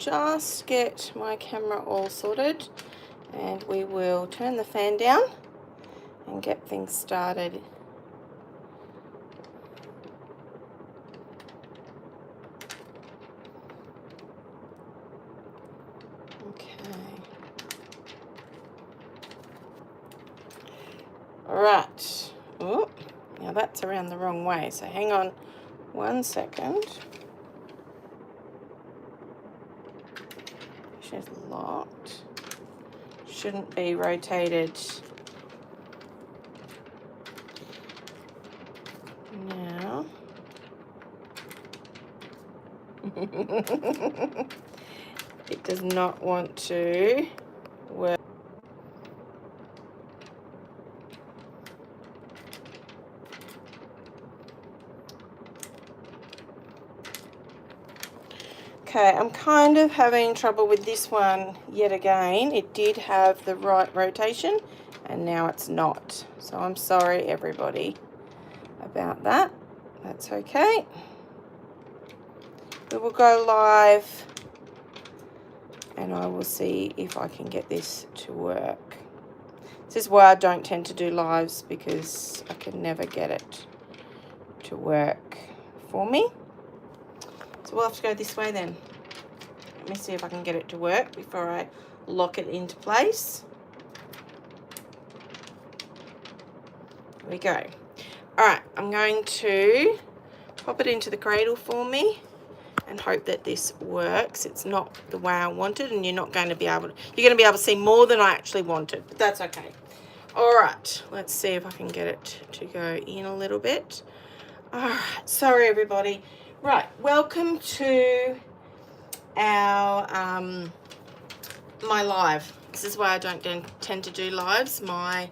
Just get my camera all sorted and we will turn the fan down and get things started. Right. Oh, now that's around the wrong way, so hang on 1 second. She's locked. Shouldn't be rotated now. It does not want to work. Okay, I'm kind of having trouble with this one yet again. It did have the right rotation and now it's not. So I'm sorry everybody about that. That's okay. We will go live and I will see if I can get this to work. This is why I don't tend to do lives, because I can never get it to work for me. So we'll have to go this way then. Let me see if I can get it to work before I lock it into place. There we go. All right, I'm going to pop it into the cradle for me and hope that this works. It's not the way I wanted, and you're going to be able to see more than I actually wanted, but that's okay. All right, let's see if I can get it to go in a little bit. All right, sorry everybody. Right, welcome to our my live. This is why I don't tend to do lives. My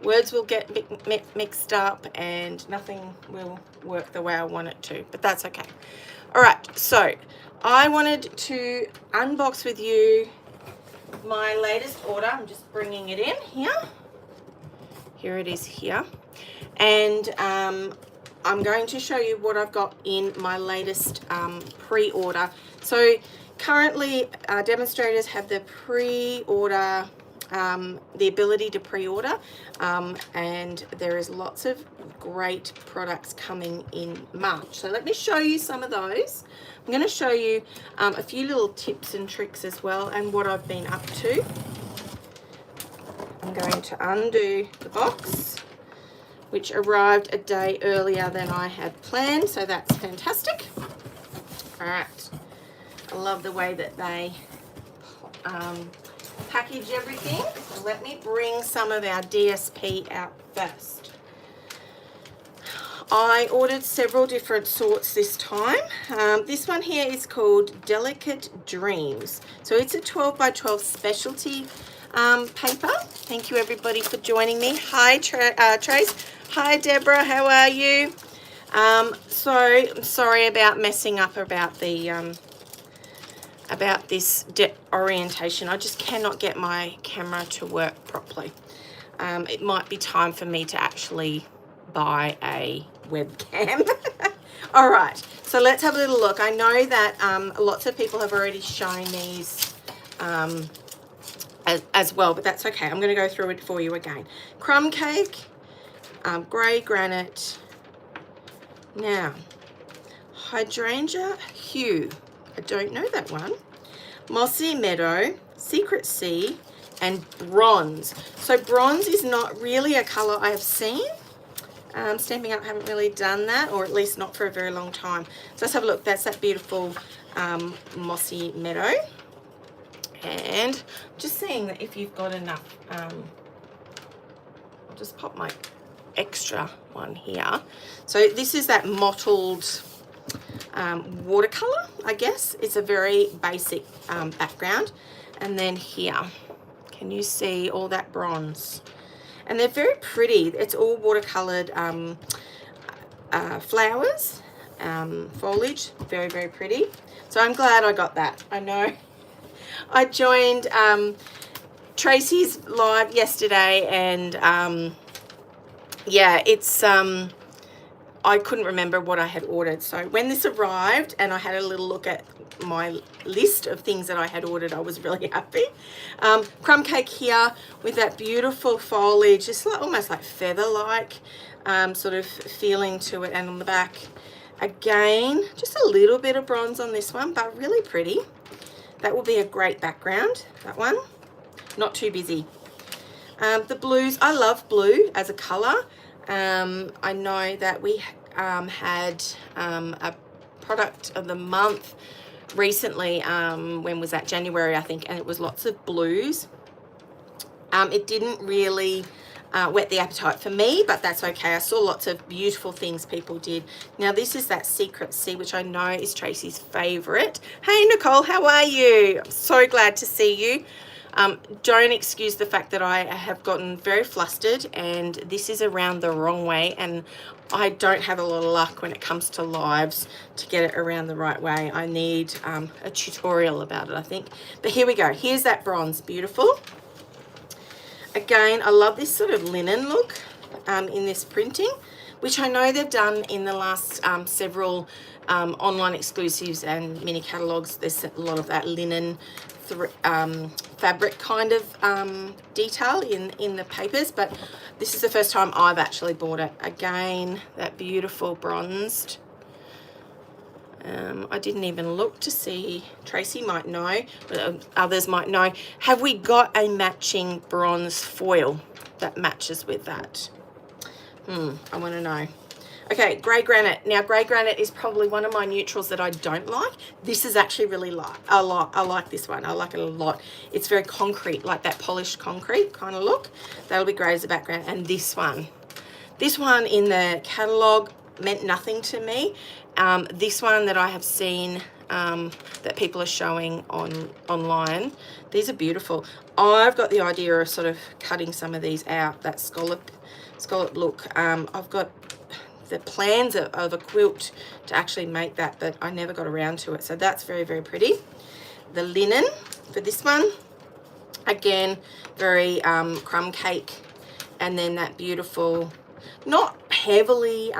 words will get mixed up and nothing will work the way I want it to, but that's okay. All right, so I wanted to unbox with you my latest order. I'm just bringing it in here. Here it is here. And I'm going to show you what I've got in my latest pre-order. So currently demonstrators have the pre-order, the ability to pre-order, and there is lots of great products coming in March. So let me show you some of those. I'm going to show you a few little tips and tricks as well, and what I've been up to. I'm going to undo the box, which arrived a day earlier than I had planned, so that's fantastic. All right, I love the way that they package everything. So let me bring some of our DSP out first. I ordered several different sorts this time. This one here is called Delicate Dreams. So it's a 12 by 12 specialty paper. Thank you everybody for joining me. Hi Trace. Hi Deborah, how are you? So I'm sorry about messing up about the about this orientation. I just cannot get my camera to work properly. It might be time for me to actually buy a webcam. All right, so let's have a little look. I know that lots of people have already shown these as well, but that's okay. I'm going to go through it for you again. Crumb cake, grey granite. Now, hydrangea hue. I don't know that one. Mossy meadow, secret sea, and bronze. So bronze is not really a colour I have seen. Stampin' Up haven't really done that, or at least not for a very long time. So let's have a look. That's that beautiful mossy meadow. And just seeing that if you've got enough, I'll just pop my extra one here. So this is that mottled watercolor, I guess. It's a very basic background. And then here, can you see all that bronze? And they're very pretty. It's all watercolored flowers, foliage, very, very pretty. So I'm glad I got that. I know I joined Tracy's live yesterday, and yeah, it's I I couldn't remember what I had ordered. So when this arrived and I had a little look at my list of things that I had ordered, I was really happy. Crumb cake here with that beautiful foliage, just like almost like feather-like sort of feeling to it. And on the back, again, just a little bit of bronze on this one, but really pretty. That will be a great background, that one. Not too busy. The blues, I love blue as a colour. I know that we had a product of the month recently, when was that? January, I think, and it was lots of blues. It didn't really whet the appetite for me, but that's okay. I saw lots of beautiful things people did. Now this is that Secret C, which I know is Tracy's favourite. Hey Nicole, how are you? I'm so glad to see you. Don't excuse the fact that I have gotten very flustered and this is around the wrong way, and I don't have a lot of luck when it comes to lives to get it around the right way. I need a tutorial about it, I think. But here we go. Here's that bronze. Beautiful. Again, I love this sort of linen look in this printing, which I know they've done in the last several online exclusives and mini catalogs. There's a lot of that linen fabric kind of detail in the papers, but this is the first time I've actually bought it. Again, that beautiful bronzed. I didn't even look to see. Tracy might know, but others might know. Have we got a matching bronze foil that matches with that? I want to know. Okay, grey granite. Now, grey granite is probably one of my neutrals that I don't like. This is actually really I like this one. I like it a lot. It's very concrete, like that polished concrete kind of look. That'll be great as a background. And this one in the catalogue meant nothing to me. This one that I have seen that people are showing online, these are beautiful. I've got the idea of sort of cutting some of these out, that scallop look. I've got the plans of a quilt to actually make that, but I never got around to it. So that's very, very pretty. The linen for this one, again, very crumb cake, and then that beautiful, not heavily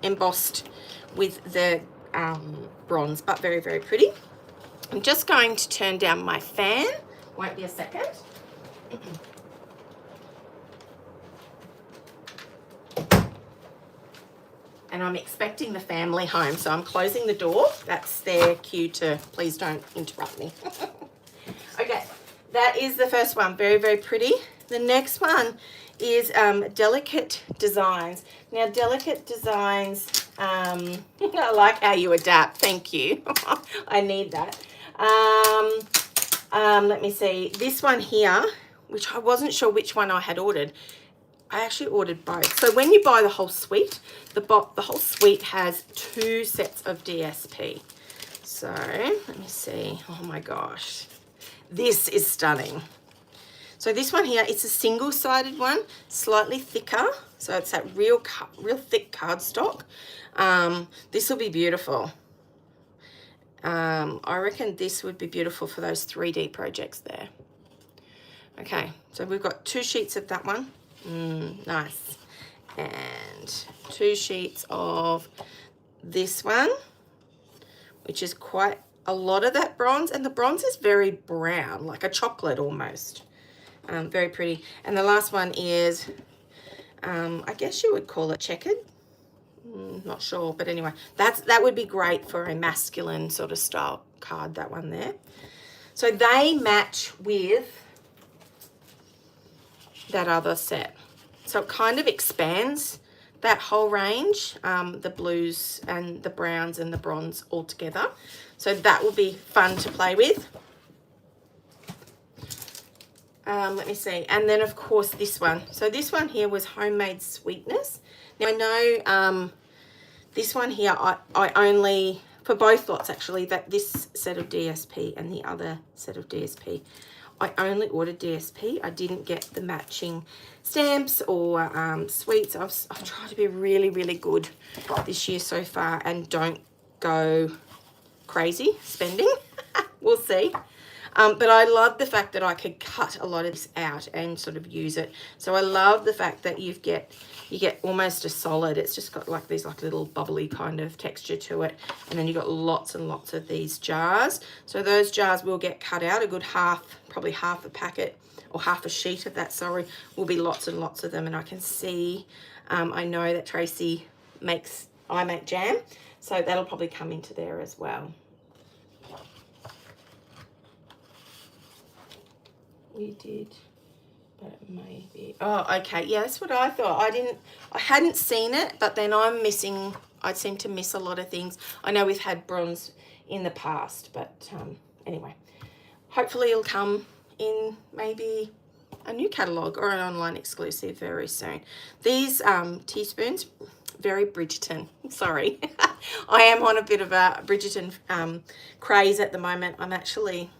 embossed with the bronze, but very, very pretty. I'm just going to turn down my fan. Won't be a second. And I'm expecting the family home, so I'm closing the door. That's their cue to please don't interrupt me. Okay, that is the first one. Very, very pretty. The next one is Delicate Designs. Now, Delicate Designs, I like how you adapt. Thank you. I need that. Let me see. This one here, which I wasn't sure which one I had ordered. I actually ordered both. So when you buy the whole suite, the whole suite has 2 sets of DSP. So let me see. Oh my gosh. This is stunning. So this one here, it's a single-sided one, slightly thicker. So it's that real thick cardstock. This will be beautiful. I reckon this would be beautiful for those 3D projects there. Okay, so we've got 2 sheets of that one. Nice. And 2 sheets of this one, which is quite a lot of that bronze. And the bronze is very brown, like a chocolate almost. Very pretty. And the last one is, I guess you would call it checkered. Not sure, but anyway, that would be great for a masculine sort of style card, that one there. So they match with that other set. So it kind of expands that whole range, the blues and the browns and the bronze all together. So that will be fun to play with. Let me see. And then, of course, this one. So this one here was Homemade Sweetness. Now, I know this one here, I only, for both lots actually, that this set of DSP and the other set of DSP, I only ordered DSP. I didn't get the matching stamps or sweets. I've tried to be really, really good this year so far and don't go crazy spending. we'll see. But I love the fact that I could cut a lot of this out and sort of use it. So I love the fact that you get almost a solid. It's just got like these like little bubbly kind of texture to it. And then you've got lots and lots of these jars. So those jars will get cut out, a good half, probably half a packet or half a sheet of that, sorry, will be lots and lots of them. And I can see, I know that Tracy I make jam. So that'll probably come into there as well. We did, but maybe, oh, okay, yeah, that's what I thought. I hadn't seen it, but then I seem to miss a lot of things. I know we've had bronze in the past, but anyway, hopefully it'll come in maybe a new catalogue or an online exclusive very soon. These teaspoons, very Bridgerton, sorry. I am on a bit of a Bridgerton craze at the moment. I'm actually...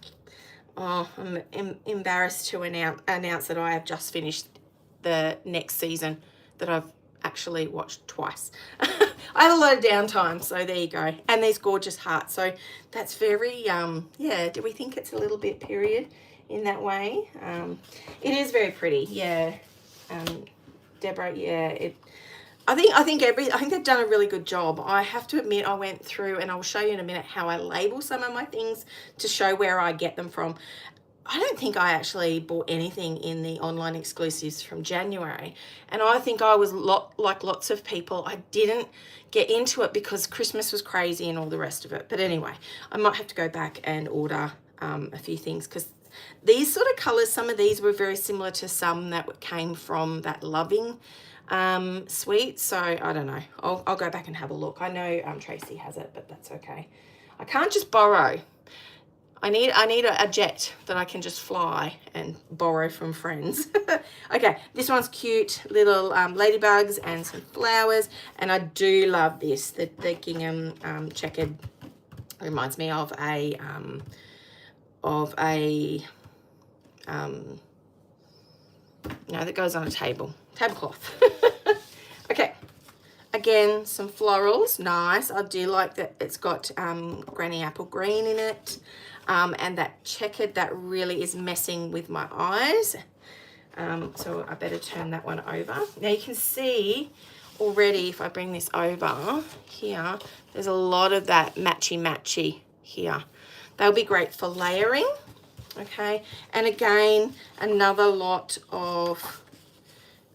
Oh, I'm embarrassed to announce that I have just finished the next season that I've actually watched twice. I have a lot of downtime, so there you go. And these gorgeous hearts. So that's very, yeah, do we think it's a little bit period in that way? It is very pretty, yeah. Deborah, yeah, I think they've done a really good job. I have to admit, I went through, and I'll show you in a minute how I label some of my things to show where I get them from. I don't think I actually bought anything in the online exclusives from January. And I think I was like lots of people. I didn't get into it because Christmas was crazy and all the rest of it. But anyway, I might have to go back and order a few things, because these sort of colours, some of these were very similar to some that came from that Loving suite. So I don't know, I'll go back and have a look. I know Tracy has it, but that's okay. I can't just borrow. I need a jet that I can just fly and borrow from friends. Okay, this one's cute, little ladybugs and some flowers, and I do love this. The gingham checkered reminds me of a that goes on a tablecloth. Okay, again, some florals, nice. I do like that it's got granny apple green in it, and that checkered, that really is messing with my eyes. So I better turn that one over. Now you can see already, if I bring this over here, there's a lot of that matchy here. They'll be great for layering. Okay, and again, another lots of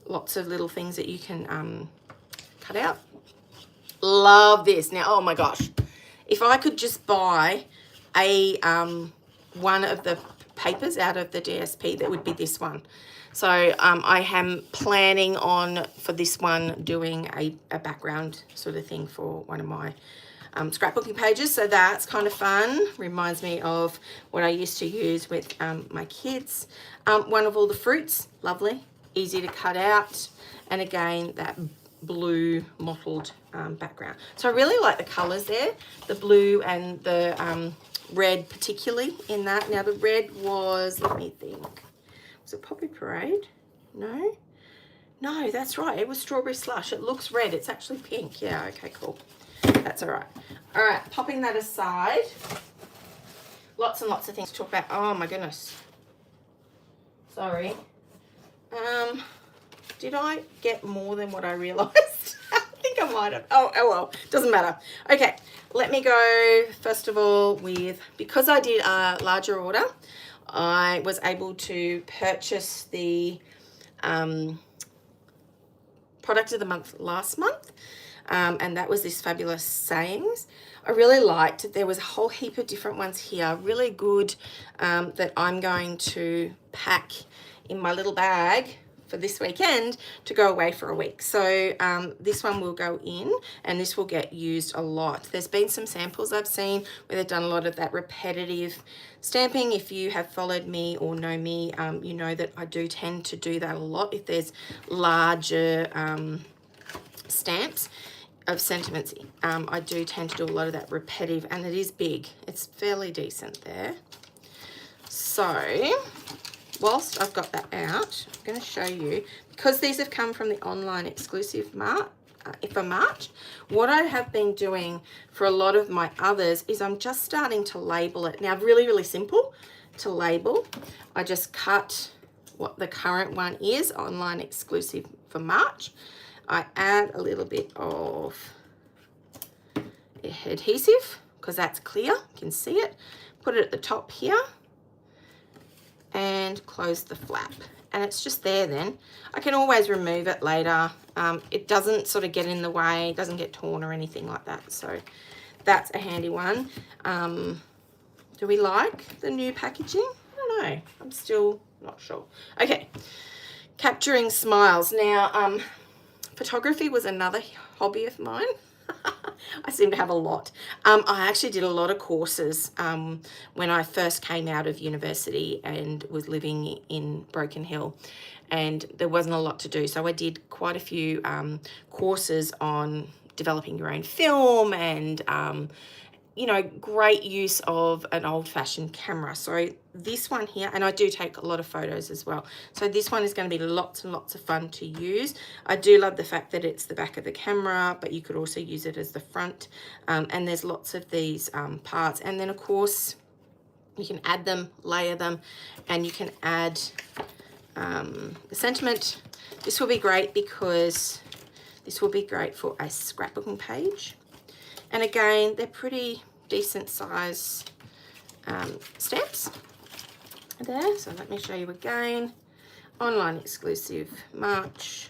little things that you can cut out. Love this. Now, oh my gosh, if I could just buy a one of the papers out of the DSP, that would be this one. So I am planning on, for this one, doing a background sort of thing for one of my scrapbooking pages. So that's kind of fun. Reminds me of what I used to use with my kids. One of all the fruits, lovely, easy to cut out. And again, that blue mottled background. So I really like the colors there, the blue and the red particularly in that. Now the red was, let me think, was it Poppy Parade? No, that's right, it was Strawberry Slush. It looks red, it's actually pink. Yeah, okay, cool. That's all right. All right, popping that aside. Lots and lots of things to talk about. Oh my goodness. Sorry. Did I get more than what I realized? I think I might have. Oh well, doesn't matter. Okay, let me go first of all with, because I did a larger order, I was able to purchase the product of the month last month. And that was this fabulous sayings. I really liked it. There was a whole heap of different ones here, really good, that I'm going to pack in my little bag for this weekend to go away for a week. So this one will go in, and this will get used a lot. There's been some samples I've seen where they've done a lot of that repetitive stamping. If you have followed me or know me, you know that I do tend to do that a lot. If there's larger stamps of sentiments, I do tend to do a lot of that repetitive, and it is big. It's fairly decent there. So whilst I've got that out, I'm going to show you, because these have come from the online exclusive for March. What I have been doing for a lot of my others is I'm just starting to label it. Now, really, really simple to label. I just cut what the current one is, online exclusive for March. I add a little bit of adhesive because that's clear, you can see it. Put it at the top here and close the flap. And it's just there then. I can always remove it later. It doesn't sort of get in the way, it doesn't get torn or anything like that. So that's a handy one. Do we like the new packaging? I don't know. I'm still not sure. Okay, capturing smiles. Now, photography was another hobby of mine. I seem to have a lot. I actually did a lot of courses when I first came out of university and was living in Broken Hill, and there wasn't a lot to do. So I did quite a few courses on developing your own film and you know, great use of an old-fashioned camera. So this one here, and I do take a lot of photos as well. So this one is going to be lots and lots of fun to use. I do love the fact that it's the back of the camera, but you could also use it as the front. And there's lots of these parts. And then, of course, you can add them, layer them, and you can add the sentiment. This will be great because this will be great for a scrapbooking page. And again, they're pretty decent size stamps there. So let me show you again. Online exclusive March.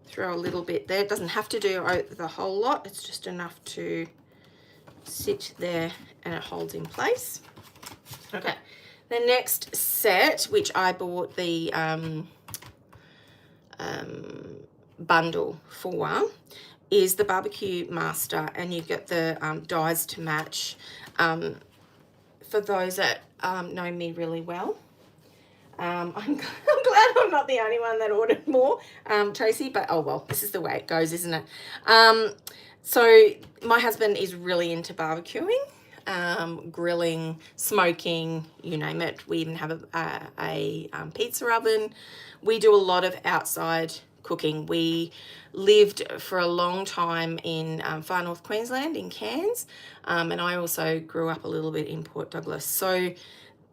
Throw a little bit there. It doesn't have to do the whole lot. It's just enough to sit there and it holds in place. Okay. The next set, which I bought the bundle for, is the Barbecue Master, and you get the dies to match. For those that know me really well, I'm glad I'm not the only one that ordered more, Tracy, but oh well, this is the way it goes, isn't it? So my husband is really into barbecuing, grilling, smoking, you name it. We even have a pizza oven. We do a lot of outside cooking. We lived for a long time in far north Queensland in Cairns, and I also grew up a little bit in Port Douglas. So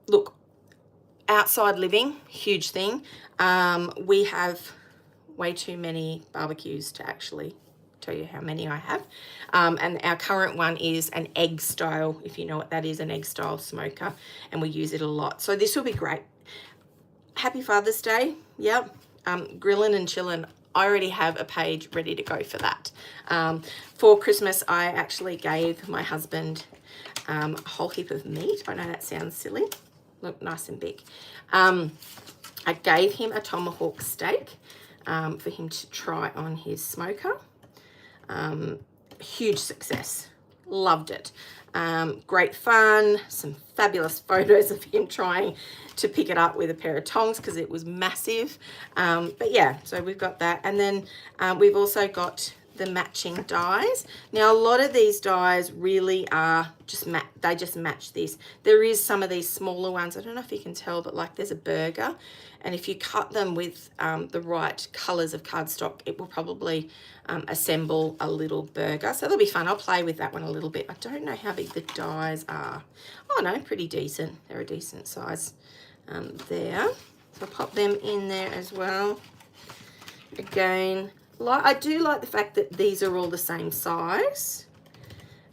look, outside living, huge thing. We have way too many barbecues to actually tell you how many I have, and our current one is an egg style, if you know what that is, an egg style smoker, and we use it a lot. So this will be great. Happy Father's Day. Yep. Grilling and chilling. I already have a page ready to go for that. For Christmas, I actually gave my husband a whole heap of meat. I know that sounds silly. Look, nice and big. I gave him a tomahawk steak for him to try on his smoker. Huge success. Loved it. Great fun. Some fabulous photos of him trying to pick it up with a pair of tongs because it was massive. But yeah, so we've got that. And then we've also got the matching dies. Now, a lot of these dies really are just they just match this. There is some of these smaller ones. I don't know if you can tell, but like there's a burger. And if you cut them with the right colors of cardstock, it will probably assemble a little burger. So that'll be fun. I'll play with that one a little bit. I don't know how big the dies are. Oh no, pretty decent. They're a decent size there. So I'll pop them in there as well. Again, I do like the fact that these are all the same size.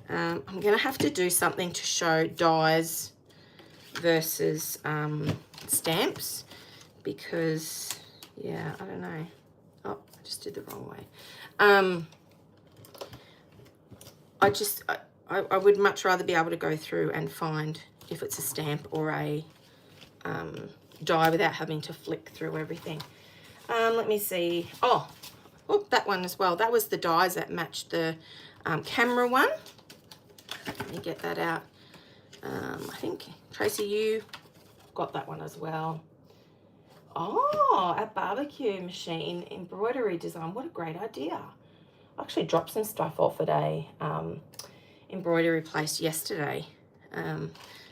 I'm going to have to do something to show dies versus stamps because, yeah, I don't know. Oh, I just did the wrong way. I would much rather be able to go through and find if it's a stamp or a die without having to flick through everything. Let me see. Oh, that one as well. That was the dies that matched the camera one. Let me get that out. I think, Tracy, you got that one as well. Oh, a barbecue machine embroidery design. What a great idea. I actually dropped some stuff off at a embroidery place yesterday.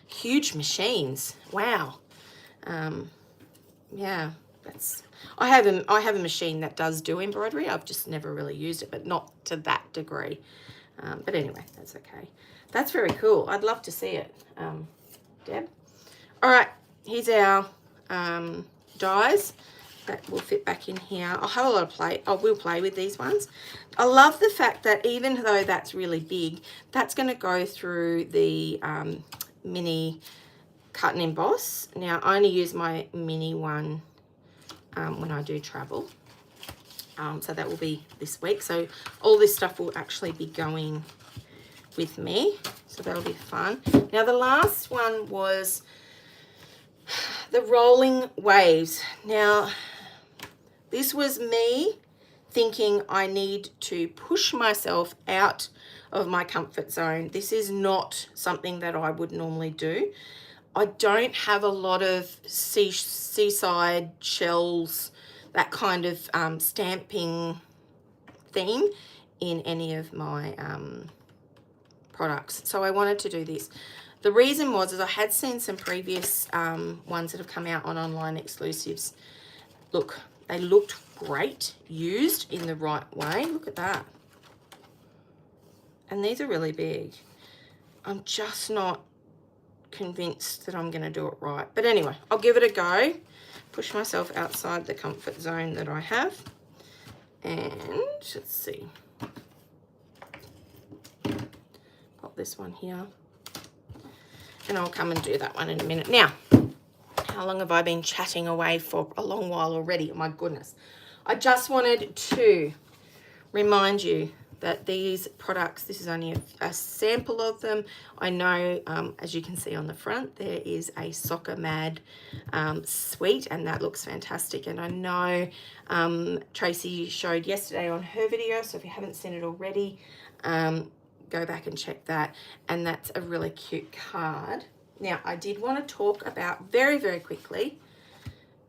Huge machines. Wow. Yeah, I have a machine that does do embroidery. I've just never really used it, but not to that degree. But anyway, that's okay. That's very cool. I'd love to see it, Deb. All right, here's our dies that will fit back in here. I'll have a lot of play. I will play with these ones. I love the fact that even though that's really big, that's going to go through the mini cut and emboss. Now, I only use my mini one when I do travel. So that will be this week. So all this stuff will actually be going with me. So that'll be fun. Now, the last one was the rolling waves. Now, this was me thinking I need to push myself out of my comfort zone. This is not something that I would normally do. I don't have a lot of seaside shells, that kind of stamping theme in any of my products. So I wanted to do this. The reason was I had seen some previous ones that have come out on online exclusives. Look, they looked great, used in the right way. Look at that. And these are really big. I'm just not convinced that I'm going to do it right. But anyway, I'll give it a go. Push myself outside the comfort zone that I have. And let's see. Pop this one here. And I'll come and do that one in a minute. Now, how long have I been chatting away for? A long while already. Oh my goodness. I just wanted to remind you that these products, this is only a sample of them. I know, as you can see on the front, there is a Soccer Mad suite, and that looks fantastic. And I know Tracy showed yesterday on her video, so if you haven't seen it already, go back and check that. And that's a really cute card. Now, I did want to talk about very, very quickly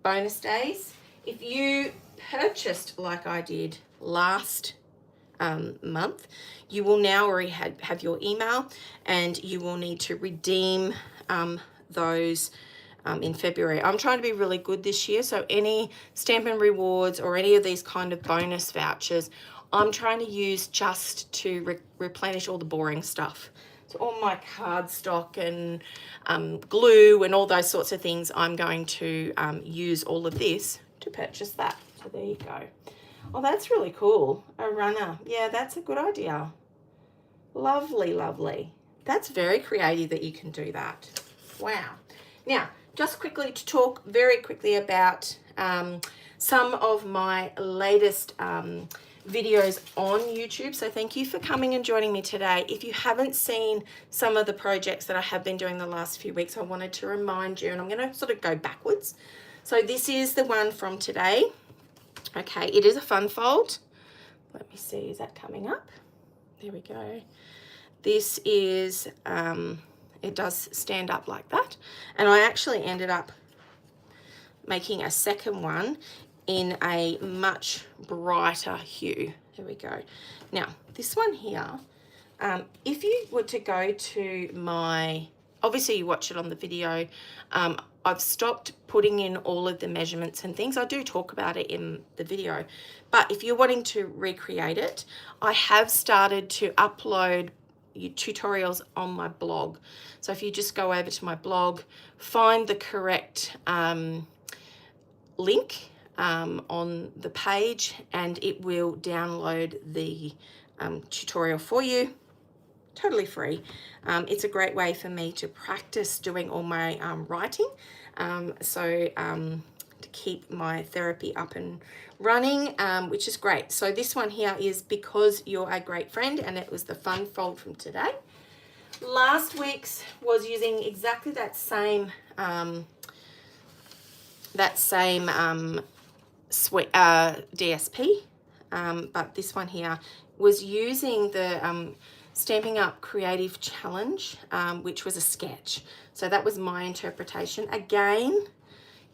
bonus days. If you purchased like I did last month, you will now already have your email, and you will need to redeem those in February. I'm trying to be really good this year, so any Stampin' Rewards or any of these kind of bonus vouchers, I'm trying to use just to replenish all the boring stuff. So all my cardstock and glue and all those sorts of things, I'm going to use all of this to purchase that. So there you go. Oh, that's really cool. A runner. Yeah, that's a good idea. Lovely, lovely. That's very creative that you can do that. Wow. Now, just quickly to talk very quickly about some of my latest videos on YouTube. So thank you for coming and joining me today. If you haven't seen some of the projects that I have been doing the last few weeks, I wanted to remind you, and I'm going to sort of go backwards. So this is the one from today. Okay, it is a fun fold. Let me see, is that coming up? There we go. This is, it does stand up like that. And I actually ended up making a second one in a much brighter hue. There we go. Now, this one here, if you were to go to my, obviously you watch it on the video, I've stopped putting in all of the measurements and things. I do talk about it in the video, but if you're wanting to recreate it, I have started to upload tutorials on my blog. So if you just go over to my blog, find the correct link on the page, and it will download the tutorial for you. Totally free. It's a great way for me to practice doing all my writing, to keep my therapy up and running, which is great. So this one here is Because You're a Great Friend, and it was the fun fold from today. Last week's was using exactly that same DSP, but this one here was using the Stampin' Up Creative Challenge, which was a sketch. So that was my interpretation. Again,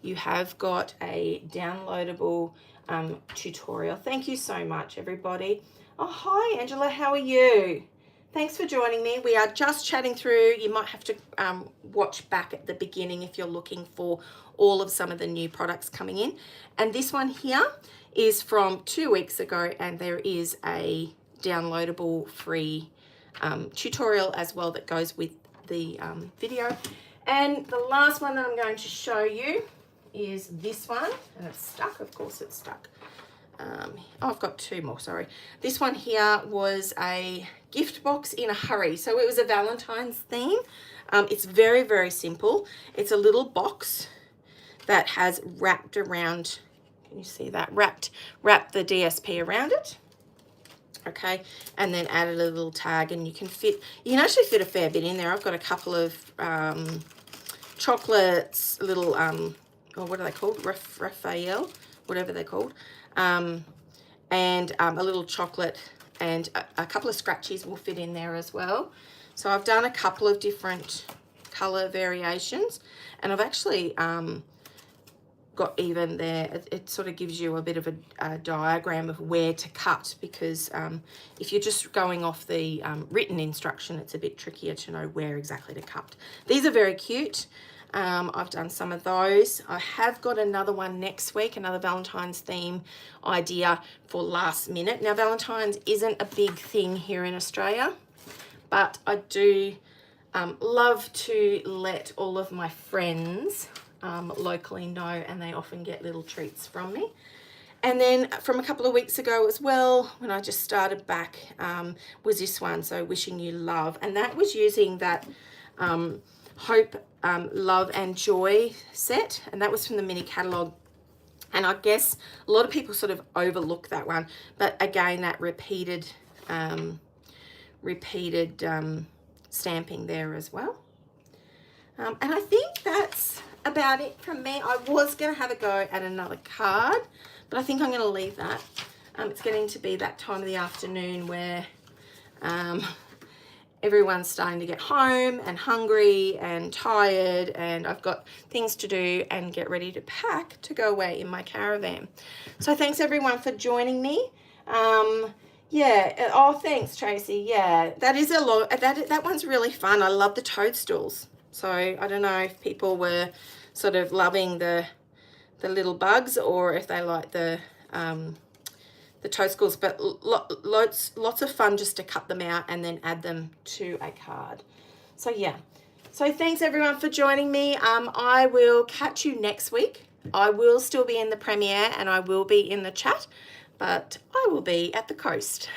you have got a downloadable tutorial. Thank you so much, everybody. Oh, hi, Angela. How are you? Thanks for joining me. We are just chatting through. You might have to watch back at the beginning if you're looking for all of some of the new products coming in. And this one here is from 2 weeks ago, and there is a downloadable free tutorial as well that goes with the video. And the last one that I'm going to show you is this one, and it's stuck. Of course it's stuck. I've got 2 more, sorry. This one here was a gift box in a hurry. So it was a Valentine's theme. It's very, very simple. It's a little box that has wrapped around, can you see that? Wrapped the DSP around it. Okay, and then added a little tag, and you can actually fit a fair bit in there. I've got a couple of chocolates, little, what are they called? Rachael, whatever they're called. And a little chocolate, and a couple of scratchies will fit in there as well. So I've done a couple of different color variations, and I've actually got even there, it sort of gives you a bit of a diagram of where to cut, because if you're just going off the written instruction, it's a bit trickier to know where exactly to cut. These are very cute. I've done some of those. I have got another one next week, another Valentine's theme idea for last minute. Now, Valentine's isn't a big thing here in Australia, but I do love to let all of my friends locally know, and they often get little treats from me. And then from a couple of weeks ago as well, when I just started back, was this one, so Wishing You Love, and that was using that Hope, Love and Joy set, and that was from the mini catalogue. And I guess a lot of people sort of overlook that one, but again, that repeated stamping there as well. And I think that's about it from me. I was going to have a go at another card, but I think I'm going to leave that. It's getting to be that time of the afternoon where everyone's starting to get home and hungry and tired, and I've got things to do and get ready to pack to go away in my caravan. So thanks everyone for joining me. Yeah, oh, thanks Tracy. Yeah, that is a lot. That one's really fun. I love the toadstools. So I don't know if people were sort of loving the little bugs, or if they like the toadstools, but lots of fun just to cut them out and then add them to a card. So yeah, so thanks everyone for joining me. I will catch you next week. I will still be in the premiere and I will be in the chat, but I will be at the coast.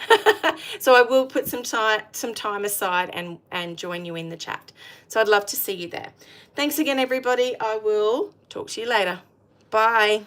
So I will put some time aside and join you in the chat. So I'd love to see you there. Thanks again, everybody. I will talk to you later. Bye.